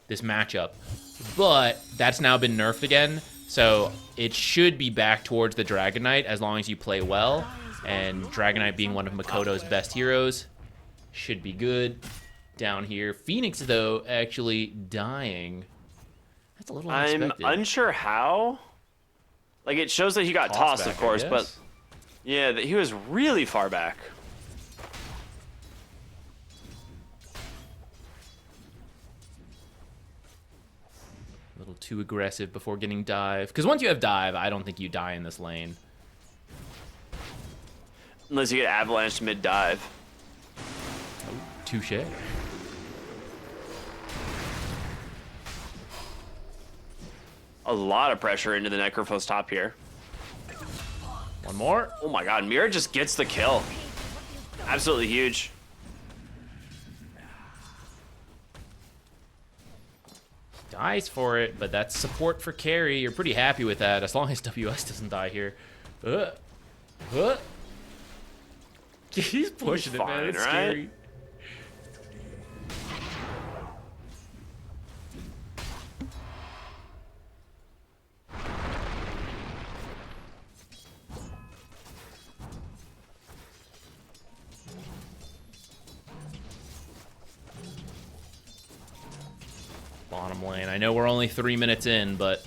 this matchup. But that's now been nerfed again, so it should be back towards the Dragon Knight as long as you play well. And Dragon Knight being one of Makoto's best heroes should be good. Down here, Phoenix though actually dying. That's a little unexpected. I'm unsure how. Like, it shows that he got tossed, back, of course, but yeah, he was really far back. A little too aggressive before getting dive. Because once you have dive, I don't think you die in this lane. Unless you get avalanched mid-dive. Oh, touche. A lot of pressure into the Necrophos top here. One more. Oh my god, Mira just gets the kill. Absolutely huge. Dies for it, but that's support for carry. You're pretty happy with that, as long as WS doesn't die here. He's pushing it, man. It's right? scary. Bottom lane. I know we're only 3 minutes in, but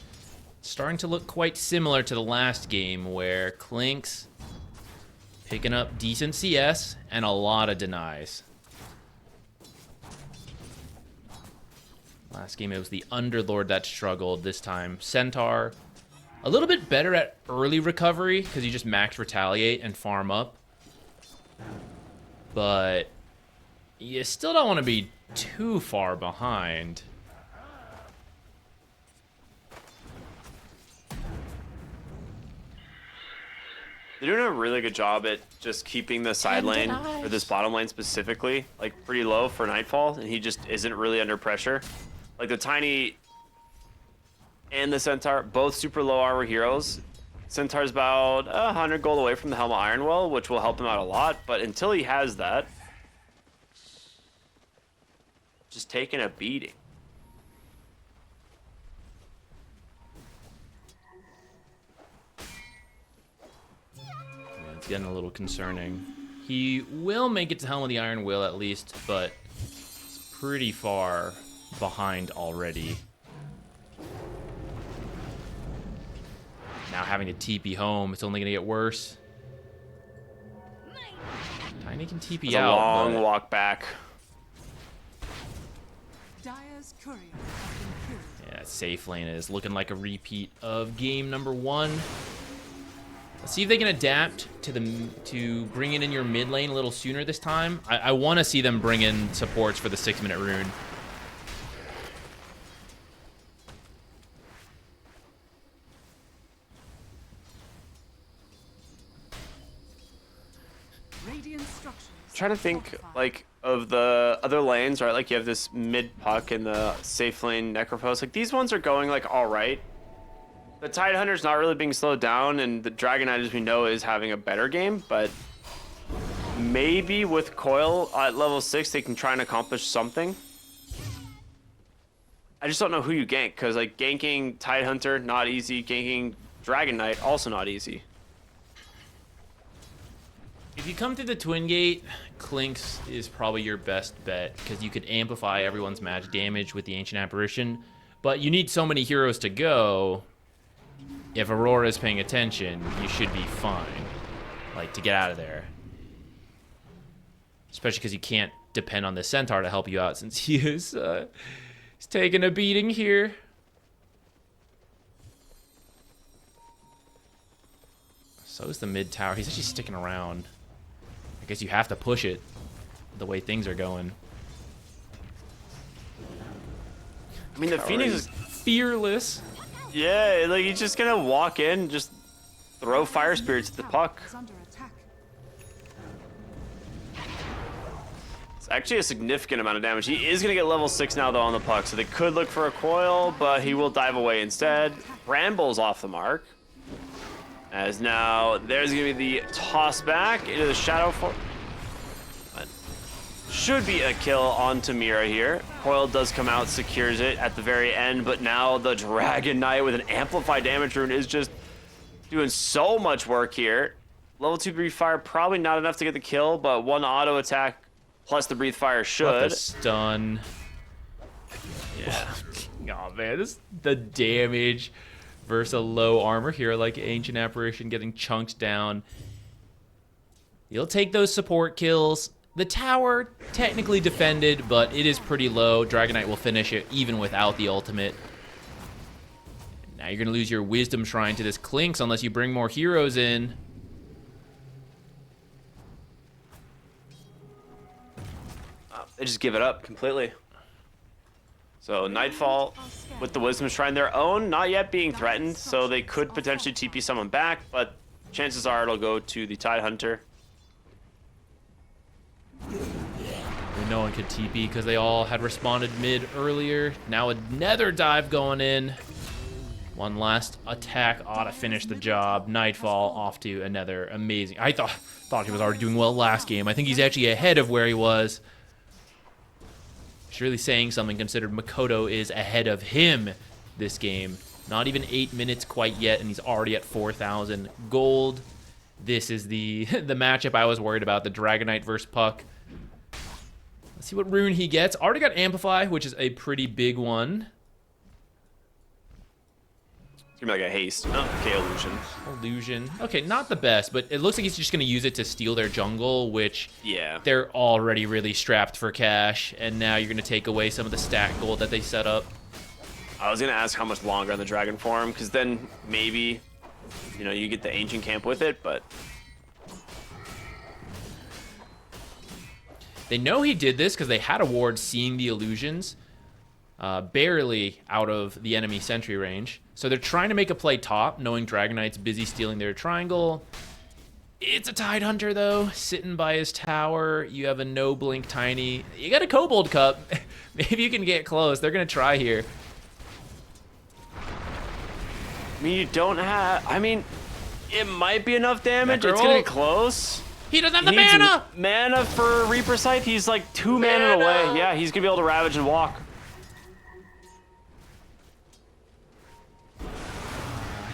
it's starting to look quite similar to the last game where Clink's picking up decent CS and a lot of denies. Last game it was the Underlord that struggled. This time Centaur a little bit better at early recovery because you just max retaliate and farm up. But you still don't want to be too far behind. They're doing a really good job at just keeping the side lane, or this bottom lane specifically, like pretty low for Nightfall, and he just isn't really under pressure. Like the Tiny and the Centaur, both super low armor heroes. Centaur's about 100 gold away from the Helm of Ironwell, which will help him out a lot, but until he has that, just taking a beating. It's getting a little concerning. He will make it to Helm of the Iron Will at least, but it's pretty far behind already. Now having to TP home, it's only going to get worse. Tiny can TP It's out. a long walk back. Dire's courier has been killed. Yeah, safe lane is looking like a repeat of game number 1. Let's see if they can adapt to bringing in your mid lane a little sooner this time. I want to see them bring in supports for the 6-minute rune. Radiant structures. Trying to think like of the other lanes, right? Like you have this mid puck and the safe lane Necrophos. Like these ones are going like all right. The Tidehunter's not really being slowed down, and the Dragon Knight, as we know, is having a better game, but maybe with Coil at level 6, they can try and accomplish something. I just don't know who you gank, because like ganking Tidehunter, not easy. Ganking Dragon Knight, also not easy. If you come to the Twin Gate, Clink's is probably your best bet, because you could amplify everyone's magic damage with the Ancient Apparition, but you need so many heroes to go. If Aurora is paying attention, you should be fine, like, to get out of there. Especially because you can't depend on the Centaur to help you out since he is he's taking a beating here. So is the mid tower. He's actually sticking around. I guess you have to push it the way things are going. I mean, the Phoenix is fearless. Yeah, like he's just gonna walk in, just throw fire spirits at the puck. Is under attack. It's actually a significant amount of damage. He is gonna get level 6 now though on the puck, so they could look for a coil, but he will dive away instead. Bramble's off the mark. As now there's gonna be the toss back into the shadow for should be a kill on Tamira here. Coil does come out, secures it at the very end, but now the Dragon Knight with an amplified damage rune is just doing so much work here. Level 2 breathe fire, probably not enough to get the kill, but one auto attack plus the breathe fire should. The stun. Yeah. Oh man, the damage versus a low armor hero like Ancient Apparition getting chunked down. You'll take those support kills. The tower technically defended, but it is pretty low. Dragon Knight will finish it even without the ultimate. Now you're going to lose your Wisdom Shrine to this Clinks unless you bring more heroes in. They just give it up completely. So Nightfall with the Wisdom Shrine, their own, not yet being threatened, so they could potentially TP someone back, but chances are it'll go to the Tide Hunter. No one could TP because they all had responded mid earlier. Now a Nether Dive going in. One last attack ought to finish the job. Nightfall off to another amazing. I thought he was already doing well last game. I think he's actually ahead of where he was. It's really saying something considered Makoto is ahead of him this game. Not even 8 minutes quite yet, and he's already at 4,000 gold. This is the matchup I was worried about, the Dragon Knight versus Puck. Let's see what rune he gets. Already got Amplify, which is a pretty big one. It's gonna be like a haste. Oh, okay, illusion. Illusion. Okay, not the best, but it looks like he's just gonna use it to steal their jungle, which yeah, they're already really strapped for cash, and now you're gonna take away some of the stack gold that they set up. I was gonna ask how much longer on the dragon form, because then maybe, you know, you get the ancient camp with it, but they know he did this because they had a ward seeing the illusions, barely out of the enemy sentry range. So they're trying to make a play top, knowing Dragon Knight's busy stealing their triangle. It's a Tide Hunter, though, sitting by his tower. You have a no-blink Tiny. You got a Kobold Cup. Maybe you can get close. They're going to try here. I mean, you don't have... I mean, it might be enough damage. It's going to be close. He doesn't have the He needs mana! Mana for Reaper Scythe. He's like 2 mana away. Yeah, he's going to be able to Ravage and walk.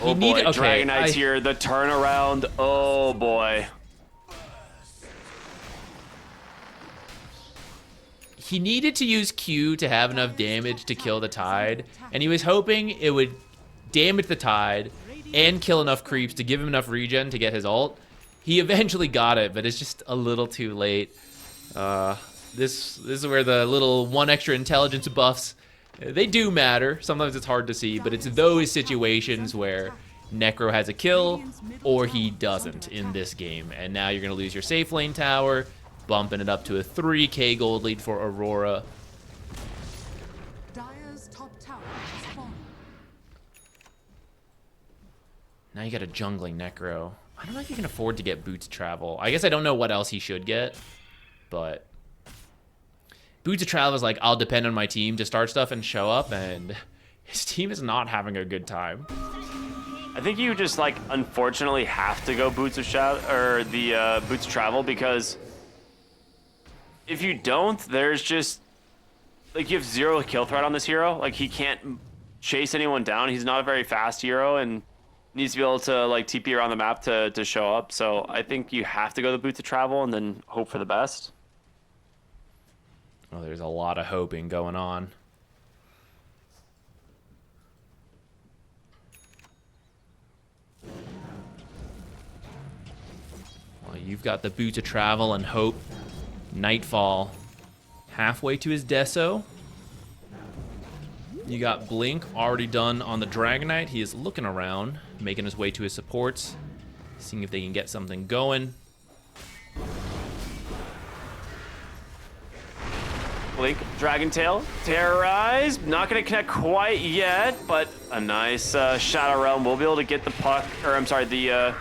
Oh boy, okay, Dragon Knight's here. The turnaround. Oh boy. He needed to use Q to have enough damage to kill the Tide, and he was hoping it would damage the Tide and kill enough creeps to give him enough regen to get his ult. He eventually got it, but it's just a little too late. This is where the little 1 extra intelligence buffs, they do matter. Sometimes it's hard to see, but it's those situations where Necro has a kill or he doesn't in this game. And now you're going to lose your safe lane tower, bumping it up to a 3k gold lead for Aurora. Dire's top tower has fallen. Now you got a jungling Necro. I don't know if you can afford to get Boots Travel. I guess I don't know what else he should get, but Boots of Travel is like, I'll depend on my team to start stuff and show up, and his team is not having a good time. I think you just like unfortunately have to go Boots of Boots of Travel, because if you don't, there's just like, you have 0 kill threat on this hero. Like, he can't chase anyone down. He's not a very fast hero and needs to be able to like TP around the map to show up. So I think you have to go the Boots of Travel and then hope for the best. Oh, there's a lot of hoping going on. Well, you've got the Boots of Travel and hope. Nightfall halfway to his Deso. You got Blink already done on the Dragon Knight. He is looking around, making his way to his supports, seeing if they can get something going. Blink, Dragon Tail, Terrorize. Not going to connect quite yet, but a nice Shadow Realm. We'll be able to get the puck, or I'm sorry, the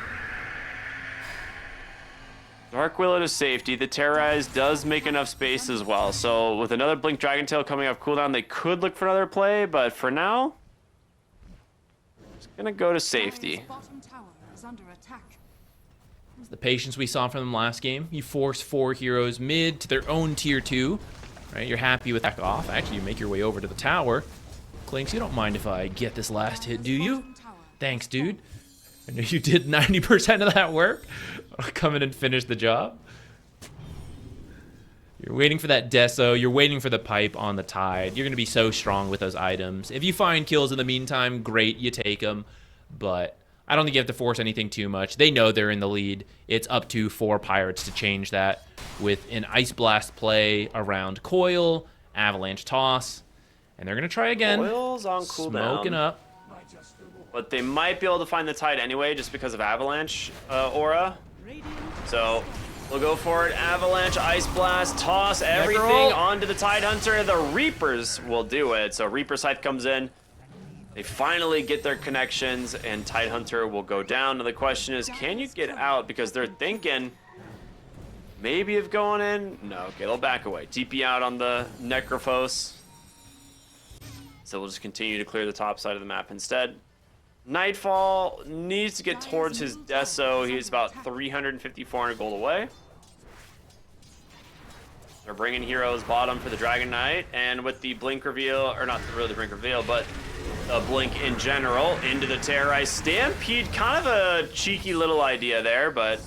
Dark Willow to safety. The Terrorize does make enough space as well. So with another Blink Dragon Tail coming off cooldown, they could look for another play, but for now, it's going to go to safety. Dire's bottom tower is under attack. It's the patience we saw from them last game. You force 4 heroes mid to their own tier 2. Right, you're happy with that off. Actually, you make your way over to the tower. Clinks, you don't mind if I get this last hit, do you? Thanks, dude. I know you did 90% of that work. I'll come in and finish the job. You're waiting for that Deso. You're waiting for the pipe on the Tide. You're going to be so strong with those items. If you find kills in the meantime, great, you take them. But I don't think you have to force anything too much. They know they're in the lead. It's up to 4PIRATES to change that with an Ice Blast play around Coil, Avalanche Toss, and they're going to try again. Coil's on cooldown. Smoking up. But they might be able to find the Tide anyway just because of Avalanche Aura. So we'll go for it. Avalanche, Ice Blast, Toss, everything onto the Tide Hunter. The Reapers will do it. So Reaper Scythe comes in. They finally get their connections, and Tide Hunter will go down. And the question is, can you get out? Because they're thinking maybe of going in. No, okay, they'll back away. TP out on the Necrophos. So we'll just continue to clear the top side of the map instead. Nightfall needs to get towards his Deso. He's about 350, 400 gold away. They're bringing heroes bottom for the Dragon Knight, and with the blink reveal, or not really the blink reveal, but the blink in general into the Terrorize Stampede. Kind of a cheeky little idea there, but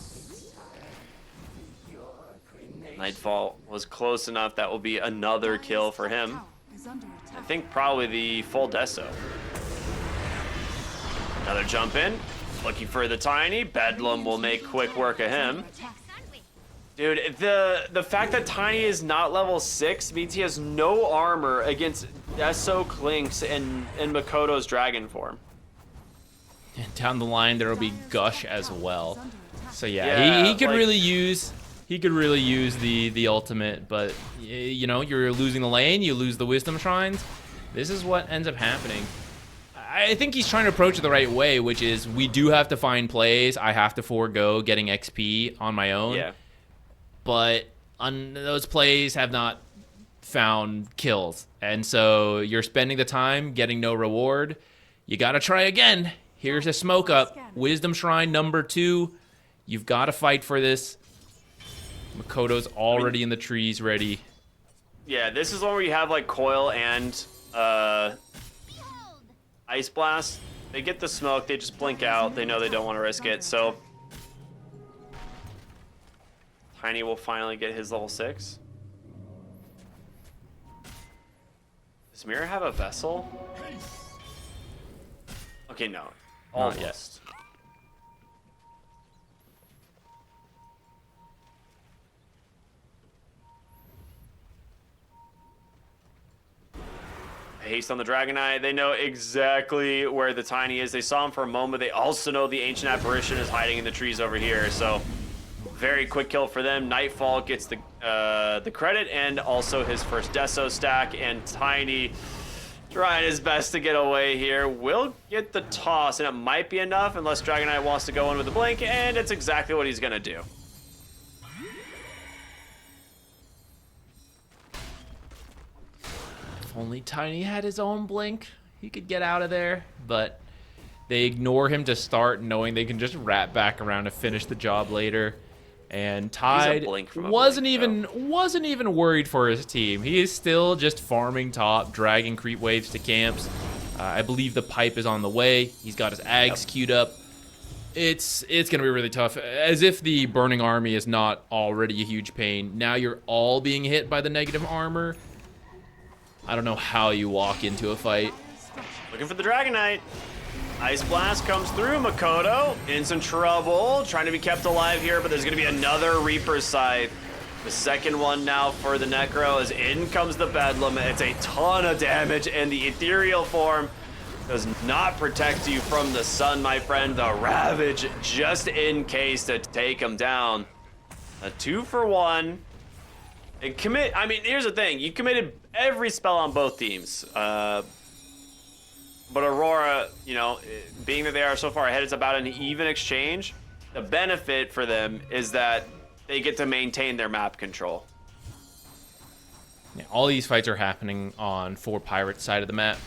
Nightfall was close enough. That will be another kill for him. I think probably the full Deso. Another jump in, looking for the Tiny. Bedlam will make quick work of him. Dude, the fact that Tiny is not level 6 means he has no armor against Deso, Clinks, and Makoto's dragon form. And down the line there will be Gush as well. So yeah, he could like, really use the ultimate, but you know, you're losing the lane, you lose the wisdom shrines. This is what ends up happening. I think he's trying to approach it the right way, which is we do have to find plays. I have to forego getting XP on my own. Yeah. But those plays have not found kills. And so you're spending the time getting no reward. You got to try again. Here's a smoke up. Wisdom Shrine number 2. You've got to fight for this. Makoto's already in the trees ready. Yeah, this is one where you have like Coil and Ice Blast. They get the smoke, they just blink out. They know they don't want to risk it, so Tiny will finally get his level 6. Does Mira have a vessel? Okay, no. Almost. Haste on the Dragon Knight. They know exactly where the Tiny is. They saw him for a moment. They also know the Ancient Apparition is hiding in the trees over here. So very quick kill for them. Nightfall gets the credit and also his first Deso stack. And Tiny trying his best to get away here. Will get the toss, and it might be enough unless Dragon Knight wants to go in with a blink, and it's exactly what he's going to do. If only Tiny had his own blink, he could get out of there. But they ignore him to start, knowing they can just wrap back around to finish the job later. And Tide wasn't even worried for his team. He is still just farming top, dragging creep waves to camps. I believe the pipe is on the way. He's got his Ags queued up. It's gonna be really tough. As if the burning army is not already a huge pain. Now you're all being hit by the negative armor. I don't know how you walk into a fight. Looking for the Dragon Knight. Ice Blast comes through. Makoto in some trouble. Trying to be kept alive here, but there's going to be another Reaper Scythe. The second one now for the Necro, as in comes the Bedlam. It's a ton of damage, and the Ethereal form does not protect you from the sun, my friend. The Ravage just in case to take him down. A 2-for-1. And commit. I mean, here's the thing. You committed every spell on both teams. But Aurora, you know, being that they are so far ahead, it's about an even exchange. The benefit for them is that they get to maintain their map control. Yeah, all these fights are happening on 4PIRATES side of the map.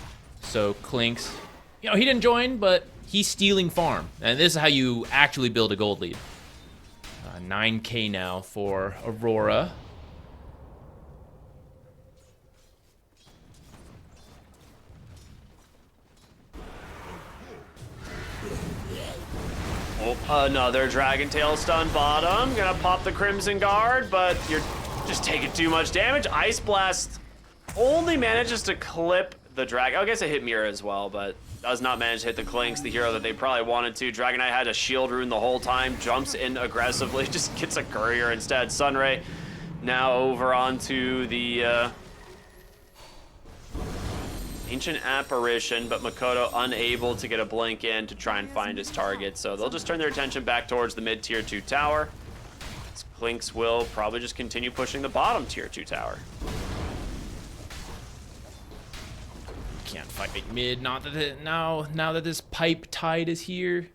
So Clinks, he didn't join, but he's stealing farm. And this is how you actually build a gold lead. 9K now for Aurora. Oh, another Dragon Tail stun bottom. Gonna pop the Crimson Guard, but you're just taking too much damage. Ice Blast only manages to clip the Dragon. I guess it hit Mira as well, but does not manage to hit the Clinks, the hero that they probably wanted to. Dragon Knight had a shield rune the whole time, jumps in aggressively, just gets a courier instead. Sunray now over onto the Ancient Apparition, but Makoto unable to get a blink in to try and find his target. So they'll just turn their attention back towards the mid-tier 2 tower. Clinks will probably just continue pushing the bottom tier 2 tower. Can't fight mid. Not that now that this pipe tide is here,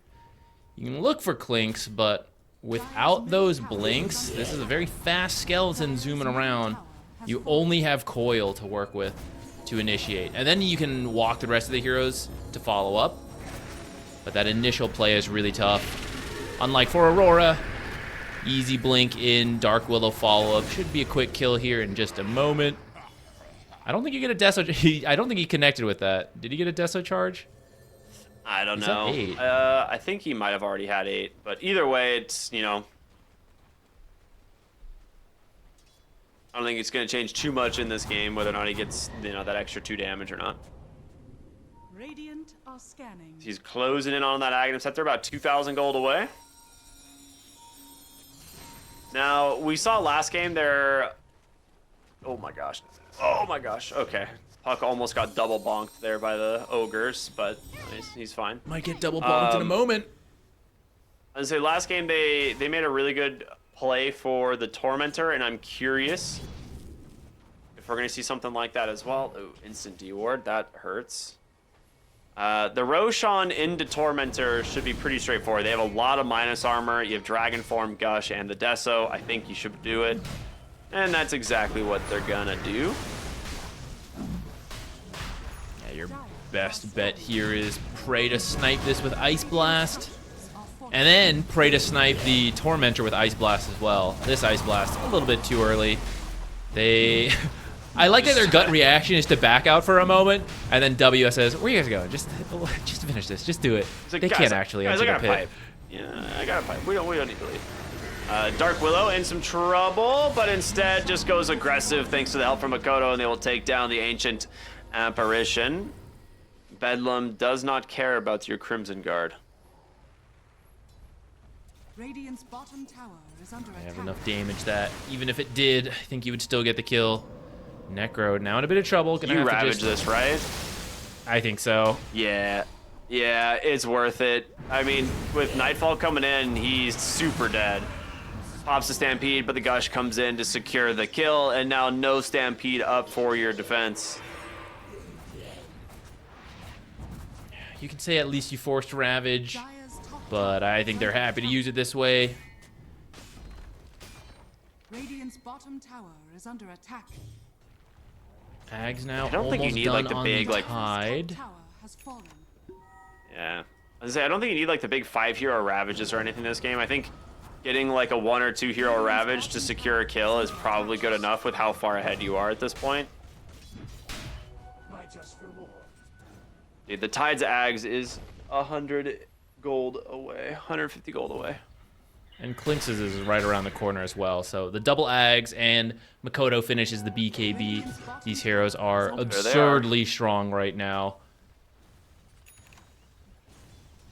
you can look for Clinks, but without those blinks, this is a very fast skeleton zooming around. You only have coil to work with to initiate, and then you can walk the rest of the heroes to follow up. But that initial play is really tough. Unlike for Aurora, easy blink in, Dark Willow follow up. Should be a quick kill here in just a moment. I don't think you get a Deso. I don't think he connected with that. Did he get a Deso charge? I don't He's know. at 8. I think he might have already had 8, but either way, it's, you know, I don't think it's going to change too much in this game whether or not he gets, you know, that extra 2 damage or not. Radiant are scanning. He's closing in on that Aghanim set. They're about 2,000 gold away. Now, we saw last game there. Oh my gosh. Oh my gosh. Okay. Puck almost got double bonked there by the ogres, but he's fine. Might get double bonked in a moment. I was gonna say last game they made a really good play for the Tormentor, and I'm curious if we're gonna see something like that as well. Ooh, instant D-ward, that hurts. The Roshan into Tormentor should be pretty straightforward. They have a lot of minus armor. You have Dragon Form, Gush, and the Deso. I think you should do it. And that's exactly what they're gonna do. Yeah, your best bet here is pray to snipe this with Ice Blast. And then pray to snipe the Tormentor with Ice Blast as well. This Ice Blast, a little bit too early. They... I like that their gut reaction is to back out for a moment, and then WS says, where are you guys going? Just finish this. Just do it. Like, they guys, can't actually enter the pit. Pipe. Yeah, I got a pipe. We don't need to leave. Dark Willow in some trouble, but instead just goes aggressive thanks to the help from Makoto, and they will take down the Ancient Apparition. Bedlam does not care about your Crimson Guard. Radiant's bottom tower is under I attack. have enough damage that even if it did, I think you would still get the kill. Necro now in a bit of trouble. Gonna You have to ravage just... this, right? I think so. Yeah, it's worth it. I mean, with Nightfall coming in, he's super dead. Pops the Stampede, but the Gush comes in to secure the kill, and now no Stampede up for your defense. You can say at least you forced Ravage, Dire's top but I think they're happy to use it this way. Radiant's bottom tower is under attack. Ag's now I don't think you almost need, done like, the on big, like- Tide. Top tower has fallen. Yeah. I was gonna say, I don't think you need like the big 5-hero Ravages or anything in this game. I think getting like a 1 or 2 hero Ravage to secure a kill is probably good enough with how far ahead you are at this point. Dude, the Tide's Ags is 100 gold away, 150 gold away. And Clinks is right around the corner as well. So the double Ags and Makoto finishes the BKB. These heroes are absurdly strong right now.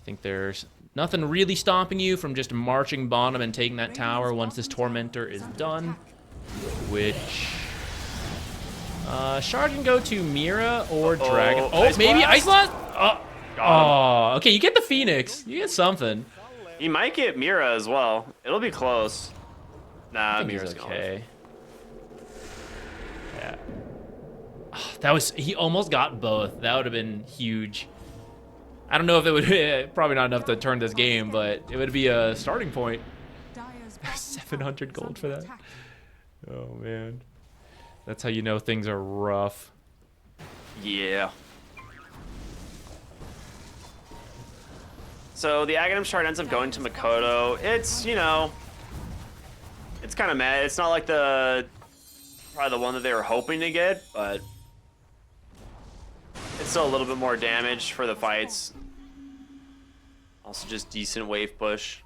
I think there's nothing really stopping you from just marching bottom and taking that tower once this Tormentor is done. Which... Shard can go to Mira or Dragon. Oh, Ice maybe Blast? Ice Blast? Oh, okay, you get the Phoenix. You get something. He might get Mira as well. It'll be close. Nah, I think Mira's he's going. okay. Yeah. That was... He almost got both. That would have been huge. I don't know if it would... Probably not enough to turn this game, but it would be a starting point. Dire's bottom 700 tower is gold for under that. attack. Oh, man. That's how you know things are rough. Yeah. So the Aghanim shard ends up going to Makoto. It's, you know, It's kind of mad. It's not like probably the one that they were hoping to get, but it's still a little bit more damage for the fights. Also just decent wave push.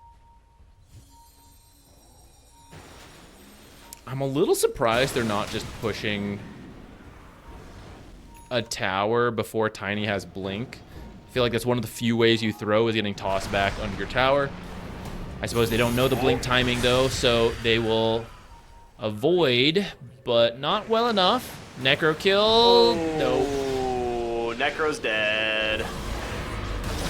I'm a little surprised they're not just pushing a tower before Tiny has blink. I feel like that's one of the few ways you throw is getting tossed back under your tower. I suppose they don't know the blink timing though, so they will avoid, but not well enough. Necro kill. Nope. Oh, Necro's dead.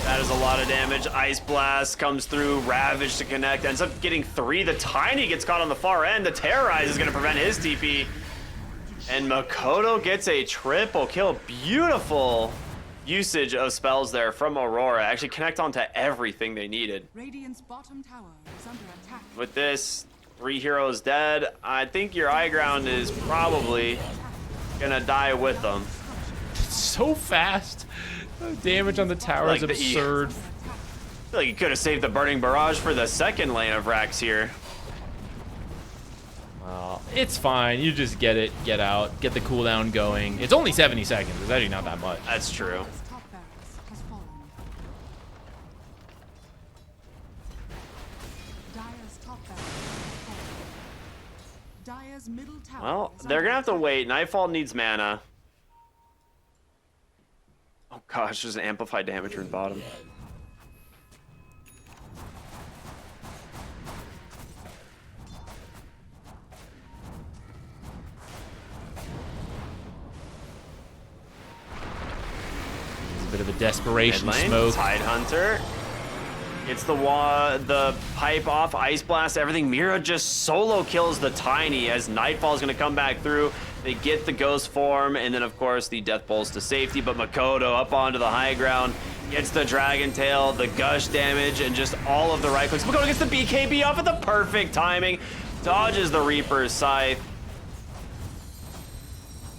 That is a lot of damage. Ice Blast comes through. Ravage to connect. Ends up getting 3. The Tiny gets caught on the far end. The Terrorize is going to prevent his TP. And Makoto gets a triple kill. Beautiful usage of spells there from Aurora. Actually connect onto everything they needed. Radiant's bottom tower is under attack. With this, 3 heroes dead. I think your high ground is probably going to die with them. So fast. The damage on the tower is absurd. I feel like you could have saved the Burning Barrage for the second lane of Rax here. Well, it's fine. You just get it, get out, get the cooldown going. It's only 70 seconds. It's actually not that much. That's true. Dire's top barracks has fallen. Dire's top barracks has fallen. Dire's middle tower Well, is they're under going to have to attack. wait. Nightfall needs mana. Oh gosh, there's an amplified damage from the bottom. It's a bit of a desperation Mid lane, smoke. Tidehunter. Gets the pipe off, Ice Blast, everything. Mira just solo kills the Tiny as Nightfall is going to come back through. They get the Ghost form, and then, of course, the Death Pulse to safety. But Makoto up onto the high ground, gets the Dragon Tail, the Gush damage, and just all of the right clicks. Makoto gets the BKB off at the perfect timing. Dodges the Reaper's Scythe.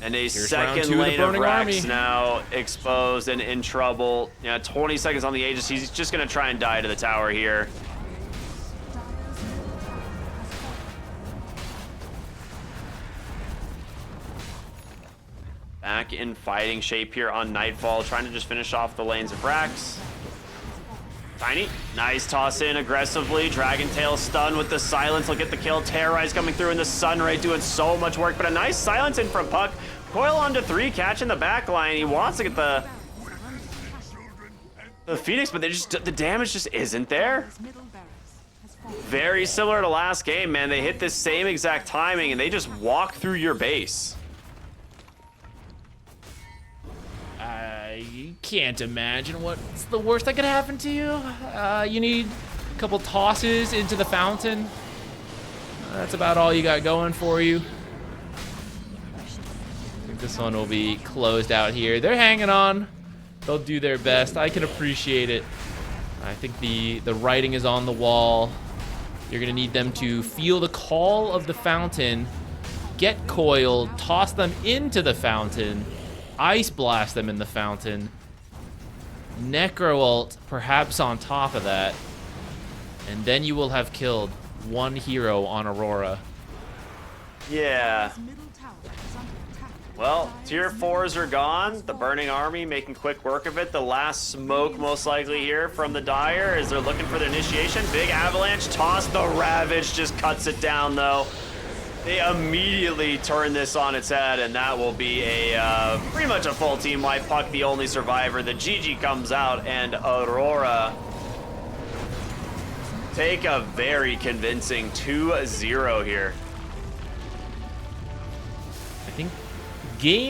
And a Here's round second 2 of the lane of Burning Rax Army. now exposed and in trouble. Yeah, 20 seconds on the Aegis. He's just going to try and die to the tower here. Dire's middle tower has fallen. Back in fighting shape here on Nightfall, trying to just finish off the lanes of Rax. Tiny, nice toss in aggressively. Dragon Tail stun with the silence. Look at the kill. Terrorize coming through, and the Sunray doing so much work. But a nice silence in from Puck. Coil onto 3, catching the back line. He wants to get the Phoenix, but the damage just isn't there. Dire's middle barracks has fallen. Very similar to last game, man. They hit this same exact timing, and they just walk through your base. I can't imagine what's the worst that could happen to you. You need a couple tosses into the fountain. That's about all you got going for you. I think this one will be closed out here. They're hanging on. They'll do their best. I can appreciate it. I think the writing is on the wall. You're going to need them to feel the call of the fountain, get coiled, toss them into the fountain, Ice Blast them in the fountain, Necro ult perhaps on top of that, and then you will have killed one hero on Aurora. Yeah. Dire's middle tower is under attack. Well, Dire's tier middle 4s tower are gone. has The fallen. Burning Army making quick work of it. The last smoke most likely here from the Dire as they're looking for the initiation. Big avalanche toss. The Ravage just cuts it down though. They immediately turn this on its head, and that will be a pretty much a full team wipe. Puck the only survivor. The GG comes out, and Aurora take a very convincing 2-0 here. I think game